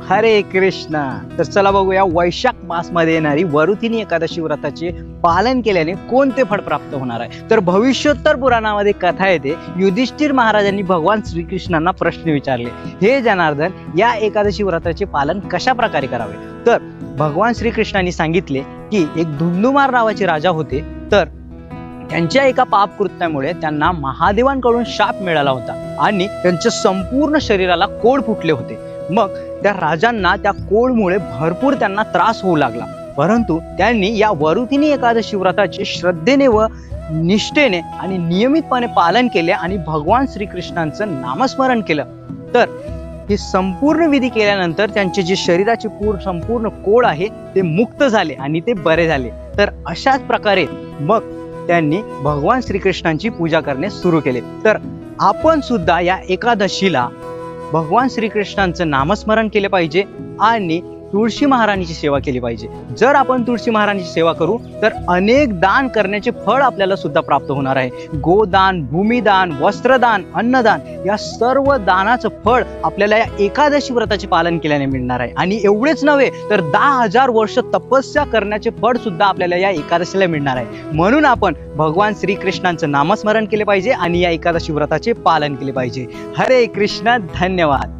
हरे कृष्णा। तर चला बघूया वैशाख मास मध्ये येणारी वरुथिनी एकादशी व्रताचे पालन केल्याने कोणते फळ प्राप्त होणार आहे। तर भविष्योत्तर पुराणामध्ये कथा येते, युधिष्ठिर महाराजांनी भगवान श्रीकृष्णांना प्रश्न विचारले, हे जनार्दन, या एकादशी व्रताचे पालन कशा प्रकारे करावे। तर भगवान श्रीकृष्णांनी सांगितले की एक धुंदुमार नावाचे राजा होते, तर त्यांच्या एका पापकृत्यामुळे त्यांना महादेवांकडून शाप मिळाला होता आणि त्यांच्या संपूर्ण शरीराला कोड फुटले होते। मग त्या राजांना त्या कोडमुळे भरपूर त्यांना त्रास होऊ लागला, परंतु त्यांनी या वरुथिनी एकादशी व्रताचे श्रद्धेने व निष्ठेने आणि नियमितपणे पालन केले आणि भगवान श्रीकृष्णांचं नामस्मरण केलं। तर हे संपूर्ण विधी केल्यानंतर त्यांचे जे शरीराचे संपूर्ण कोड आहे ते मुक्त झाले आणि ते बरे झाले। तर अशाच प्रकारे मग त्यांनी भगवान श्रीकृष्णांची पूजा करणे सुरू केले। तर आपण सुद्धा या एकादशीला भगवान श्रीकृष्णांचं नामस्मरण केले पाहिजे आणि तुळशी महाराणीची सेवा केली पाहिजे। जर आपण तुळशी महाराणीची सेवा करू तर अनेक दान करण्याचे फळ आपल्याला सुद्धा प्राप्त होणार आहे। गोदान, भूमिदान, वस्त्रदान, अन्नदान या सर्व दानाचं फळ आपल्याला या एकादशी व्रताचे पालन केल्याने मिळणार आहे। आणि एवढेच नव्हे तर 10,000 वर्ष तपस्या करण्याचे फळ सुद्धा आपल्याला या एकादशीला मिळणार आहे। म्हणून आपण भगवान श्रीकृष्णांचं नामस्मरण केले पाहिजे आणि या एकादशी व्रताचे पालन केले पाहिजे। हरे कृष्ण, धन्यवाद।